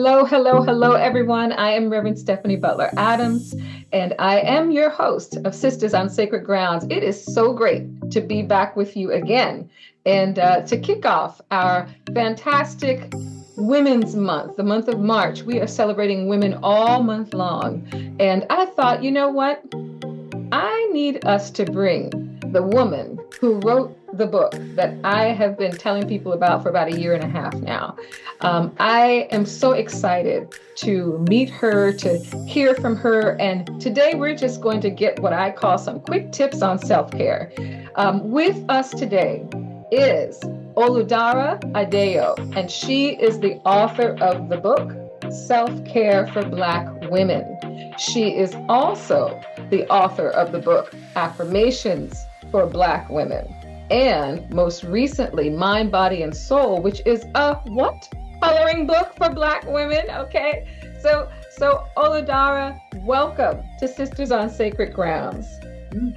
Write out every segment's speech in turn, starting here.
Hello, hello, hello, everyone. I am Reverend Stephanie Butler Adams, and I am your host of Sisters on Sacred Grounds. It is so great to be back with you again and to kick off our fantastic Women's Month, the month of March. We are celebrating women all month long. And I thought, you know what? I need us to bring the woman who wrote the book that I have been telling people about for about a year and a half now. I am so excited to meet her, to hear from her. And today we're just going to get what I call some quick tips on self-care. With us today is Oludara Adeeyo, and she is the author of the book, Self-Care for Black Women. She is also the author of the book, Affirmations for Black Women, and most recently, Mind, Body, and Soul, which is a what? Coloring book for Black women, okay? So Oludara, welcome to Sisters on Sacred Grounds.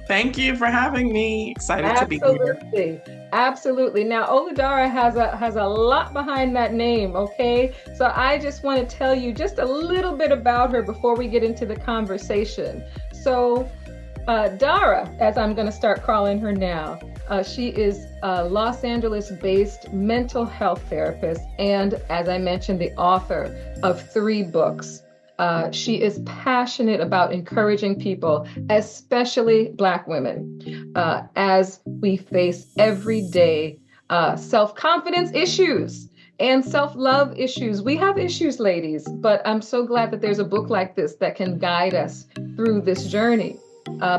Thank you for having me. Excited to be here. Absolutely. Now, Oludara has a lot behind that name, okay? So I just want to tell you just a little bit about her before we get into the conversation. So Dara, as I'm going to start calling her now, she is a Los Angeles-based mental health therapist and, as I mentioned, the author of 3 books. She is passionate about encouraging people, especially Black women, as we face everyday self-confidence issues and self-love issues. We have issues, ladies, but I'm so glad that there's a book like this that can guide us through this journey.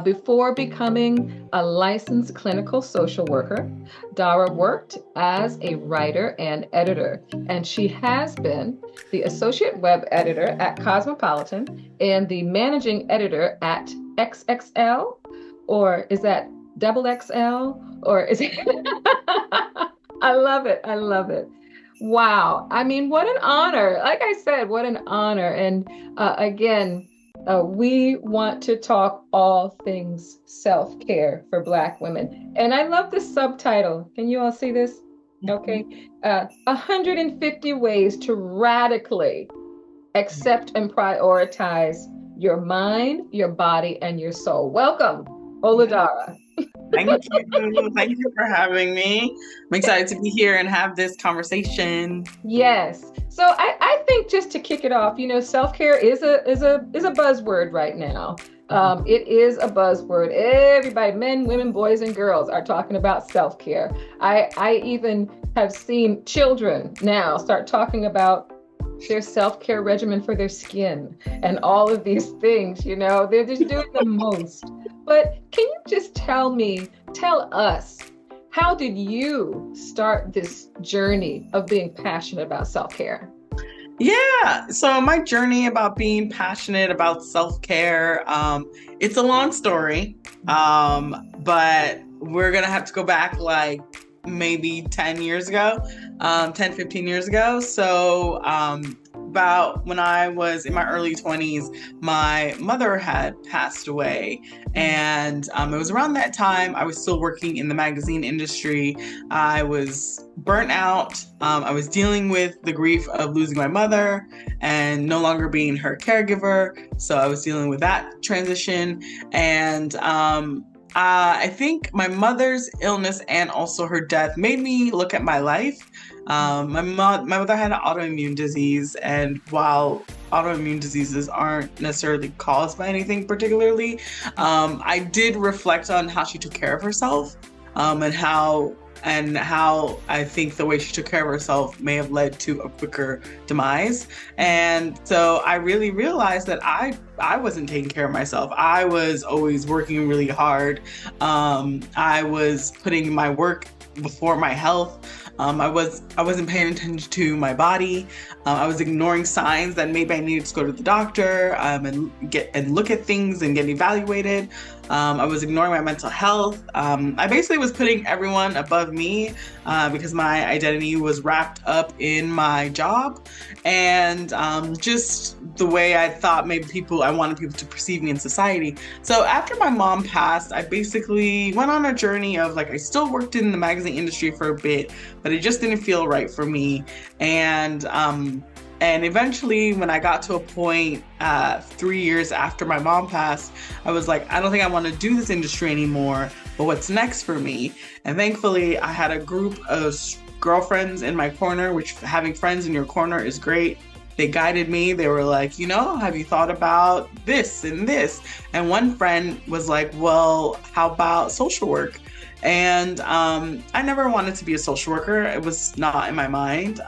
Before becoming a licensed clinical social worker, Dara worked as a writer and editor, and she has been the associate web editor at Cosmopolitan and the managing editor at XXL, or is that double XL, or is it? I love it. Wow. I mean, what an honor. Like I said, what an honor. And again, we want to talk all things self-care for Black women. And I love this subtitle. Can you all see this? Okay. 150 ways to radically accept and prioritize your mind, your body, and your soul. Welcome, Oludara. Thank you. Thank you for having me. I'm excited to be here and have this conversation. Yes. So I think just to kick it off, self-care is a buzzword right now. It is a buzzword. Everybody, men, women, boys, and girls are talking about self-care. I even have seen children now start talking about their self-care regimen for their skin and all of these things, they're just doing the most. But can you just tell us, how did you start this journey of being passionate about self-care? Yeah, so my journey about being passionate about self-care, it's a long story, but we're going to have to go back like maybe 10 years ago, 15 years ago. So about when I was in my early 20s, my mother had passed away. And it was around that time I was still working in the magazine industry. I was burnt out. I was dealing with the grief of losing my mother and no longer being her caregiver. So I was dealing with that transition. And I think my mother's illness and also her death made me look at my life. My mother had an autoimmune disease, and while autoimmune diseases aren't necessarily caused by anything particularly, I did reflect on how she took care of herself, and how I think the way she took care of herself may have led to a quicker demise. And so I really realized that I wasn't taking care of myself. I was always working really hard. I was putting my work before my health. I wasn't paying attention to my body. I was ignoring signs that maybe I needed to go to the doctor and look at things and get evaluated. I was ignoring my mental health. I basically was putting everyone above me because my identity was wrapped up in my job and just the way I thought I wanted people to perceive me in society. So after my mom passed, I basically went on a journey of I still worked in the magazine industry for a bit, but it just didn't feel right for me. And And eventually, when I got to a point 3 years after my mom passed, I was like, I don't think I want to do this industry anymore, but what's next for me? And thankfully, I had a group of girlfriends in my corner, which having friends in your corner is great. They guided me. They were like, have you thought about this and this? And one friend was like, well, how about social work? And I never wanted to be a social worker. It was not in my mind.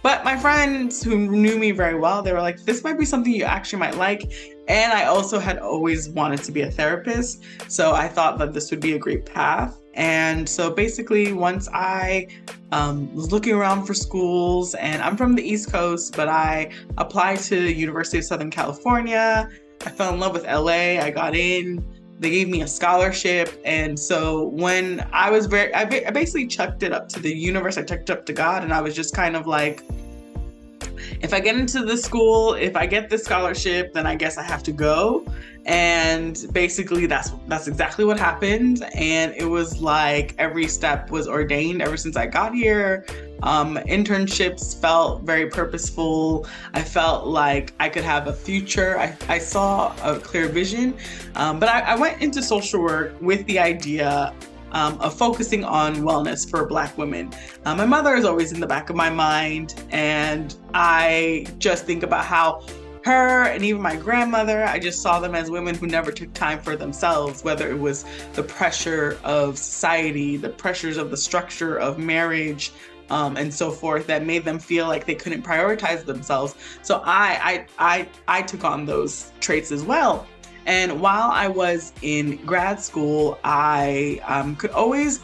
But my friends who knew me very well, they were like, this might be something you actually might like. And I also had always wanted to be a therapist. So I thought that this would be a great path. And so basically, once I was looking around for schools, and I'm from the East Coast, but I applied to University of Southern California. I fell in love with LA. I got in. They gave me a scholarship. And so when I was I basically chucked it up to the universe. I chucked it up to God. And I was just kind of like, if I get into this school, if I get this scholarship, then I guess I have to go. And basically that's exactly what happened. And it was like every step was ordained ever since I got here. Internships felt very purposeful. I felt like I could have a future. I saw a clear vision. But I went into social work with the idea of focusing on wellness for Black women. My mother is always in the back of my mind, and I just think about how her and even my grandmother, I just saw them as women who never took time for themselves, whether it was the pressure of society, the pressures of the structure of marriage, and so forth, that made them feel like they couldn't prioritize themselves. So I took on those traits as well. And while I was in grad school, we could always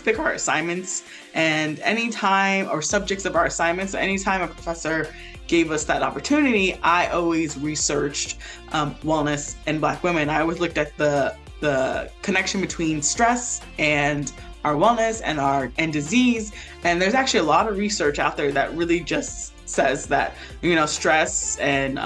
pick our assignments, and anytime, or subjects of our assignments, anytime a professor gave us that opportunity, I always researched wellness and Black women. I always looked at the connection between stress and our wellness and disease. And there's actually a lot of research out there that really just says that, stress and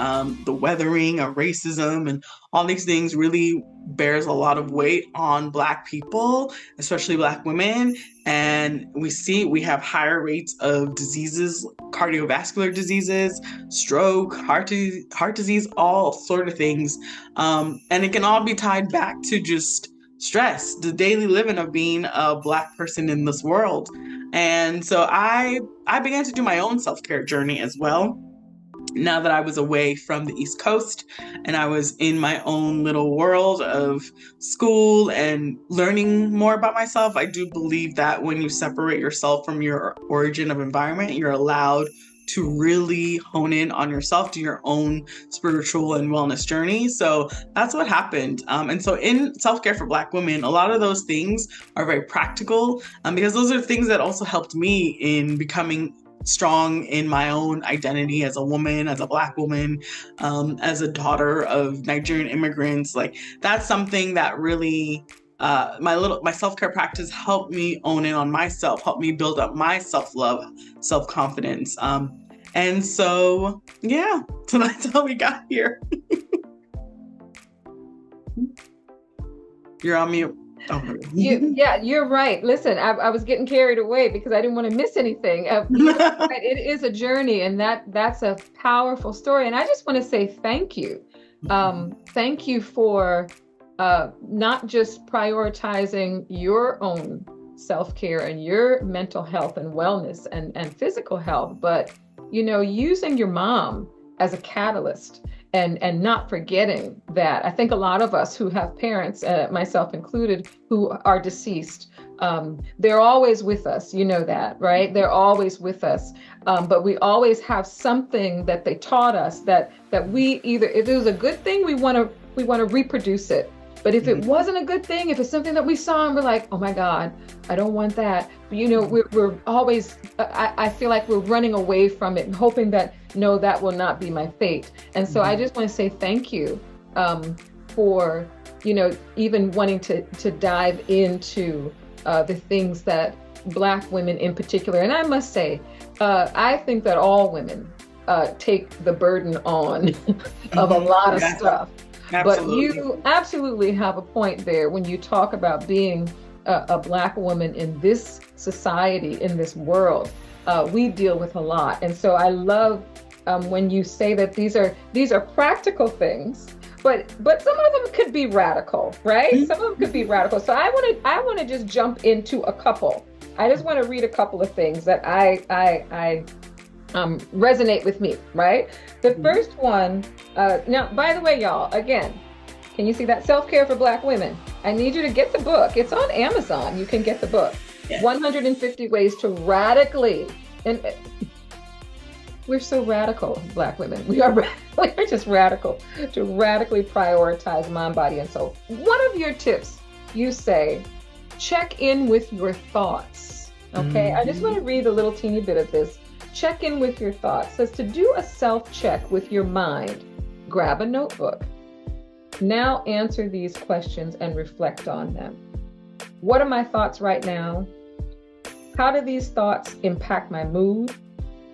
the weathering of racism and all these things really bears a lot of weight on Black people, especially Black women. And we have higher rates of diseases, cardiovascular diseases, stroke, heart disease, all sort of things. And it can all be tied back to just stress, the daily living of being a Black person in this world. And so I began to do my own self-care journey as well. Now that I was away from the East Coast and I was in my own little world of school and learning more about myself, I do believe that when you separate yourself from your origin of environment, you're allowed to really hone in on yourself, do your own spiritual and wellness journey. So that's what happened. And so in self-care for Black women, a lot of those things are very practical because those are things that also helped me in becoming strong in my own identity as a woman, as a Black woman, as a daughter of Nigerian immigrants. Like, that's something that really my self-care practice helped me own in on myself, helped me build up my self-love, self-confidence. And so, yeah, so that's how we got here. You're on mute. Oh, you're right. Listen, I was getting carried away because I didn't want to miss anything. It is a journey, and that's a powerful story. And I just want to say thank you. Thank you for not just prioritizing your own self-care and your mental health and wellness and physical health, but using your mom as a catalyst and not forgetting that. I think a lot of us who have parents, myself included, who are deceased, they're always with us, that, right? They're always with us. But we always have something that they taught us that we either, if it was a good thing, we want to reproduce it. But if it wasn't a good thing, if it's something that we saw and we're like, oh my God, I don't want that. We're always, I feel like we're running away from it and hoping that, no, that will not be my fate. And so I just want to say thank you for, even wanting to dive into the things that Black women in particular. And I must say, I think that all women take the burden on of a lot of stuff. Absolutely. But you absolutely have a point there when you talk about being a Black woman in this society, in this world. We deal with a lot. And so I love when you say that these are practical things, but some of them could be radical, right? Some of them could be radical. So I want to just jump into a couple. I just want to read a couple of things that I resonate with me, right? The first one, now, by the way, y'all, again, can you see that? Self-Care for Black Women. I need you to get the book. It's on Amazon. You can get the book. Yes. 150 Ways to Radically, and we're so radical, Black women. We're just radical, to radically prioritize mind, body, and soul. One of your tips, you say, check in with your thoughts. Okay, I just want to read a little teeny bit of this. Check in with your thoughts. It says to do a self-check with your mind, grab a notebook. Now answer these questions and reflect on them. What are my thoughts right now? How do these thoughts impact my mood?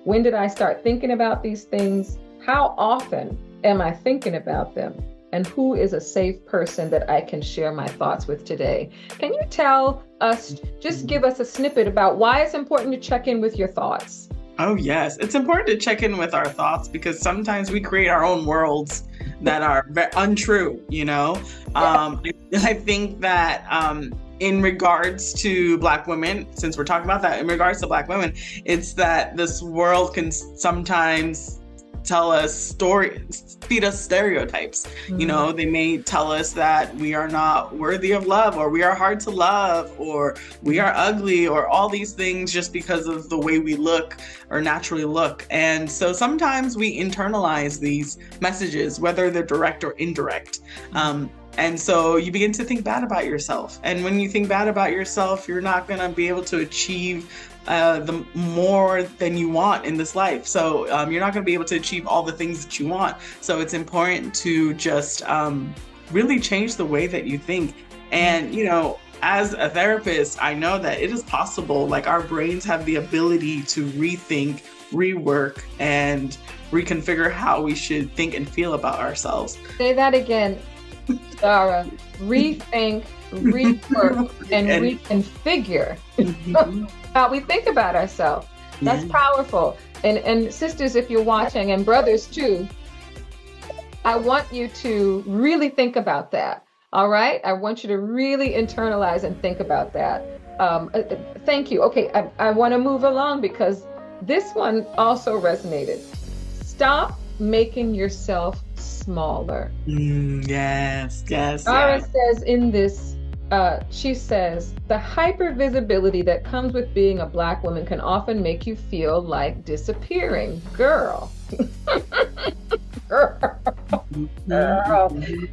When did I start thinking about these things? How often am I thinking about them? And who is a safe person that I can share my thoughts with today? Can you tell us, just give us a snippet about why it's important to check in with your thoughts? Oh, yes. It's important to check in with our thoughts because sometimes we create our own worlds that are untrue, you know? I think that in regards to Black women, since we're talking about that, in regards to Black women, it's that this world can sometimes tell us feed us stereotypes. You know, they may tell us that we are not worthy of love, or we are hard to love, or we are ugly, or all these things just because of the way we look or naturally look. And so sometimes we internalize these messages, whether they're direct or indirect. And so you begin to think bad about yourself. And when you think bad about yourself, you're not going to be able to achieve the more than you want in this life. So you're not going to be able to achieve all the things that you want. So it's important to just really change the way that you think. And, you know, as a therapist, I know that it is possible. Like, our brains have the ability to rethink, rework, and reconfigure how we should think and feel about ourselves. Say that again, Dara. Rethink, rework, and reconfigure how we think about ourselves. That's powerful. And sisters, if you're watching, and brothers too, I want you to really think about that. All right? I want you to really internalize and think about that. Thank you. Okay, I want to move along because this one also resonated. Stop making yourself smaller. Yes. Dara says in this, she says, the hypervisibility that comes with being a Black woman can often make you feel like disappearing. Girl.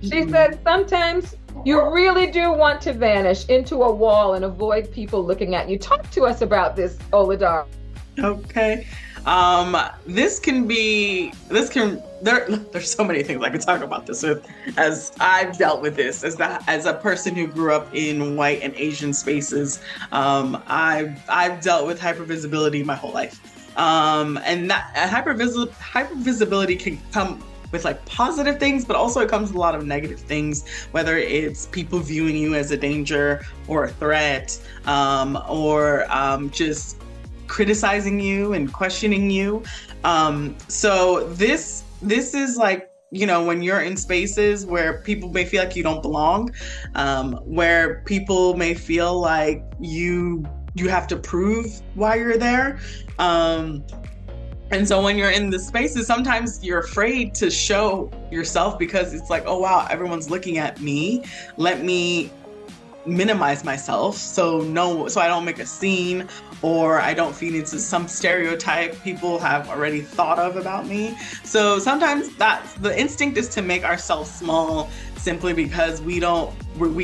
She said, sometimes you really do want to vanish into a wall and avoid people looking at you. Talk to us about this, Oludara. Okay. There's so many things I could talk about this with, as I've dealt with this as a person who grew up in white and Asian spaces. I've dealt with hypervisibility my whole life. And that hypervisibility can come with like positive things, but also it comes with a lot of negative things, whether it's people viewing you as a danger or a threat, or just criticizing you and questioning you. So this is like, you know, when you're in spaces where people may feel like you don't belong, where people may feel like you have to prove why you're there. And so when you're in the spaces, sometimes you're afraid to show yourself because it's like, oh wow, everyone's looking at me. Let me minimize myself so I don't make a scene, or I don't feed into some stereotype people have already thought of about me. So sometimes that's the instinct, is to make ourselves small simply because we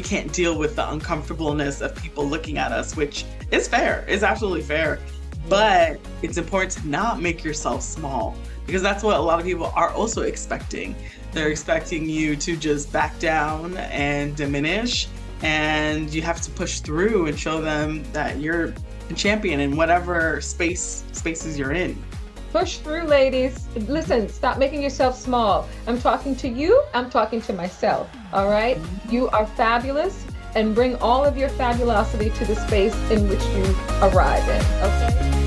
can't deal with the uncomfortableness of people looking at us, which is fair, is absolutely fair. But it's important to not make yourself small, because that's what a lot of people are also expecting. They're expecting you to just back down and diminish, and you have to push through and show them that you're a champion in whatever spaces you're in. Push through, ladies. Listen, stop making yourself small. I'm talking to you, I'm talking to myself, all right? You are fabulous, and bring all of your fabulosity to the space in which you arrive in, okay?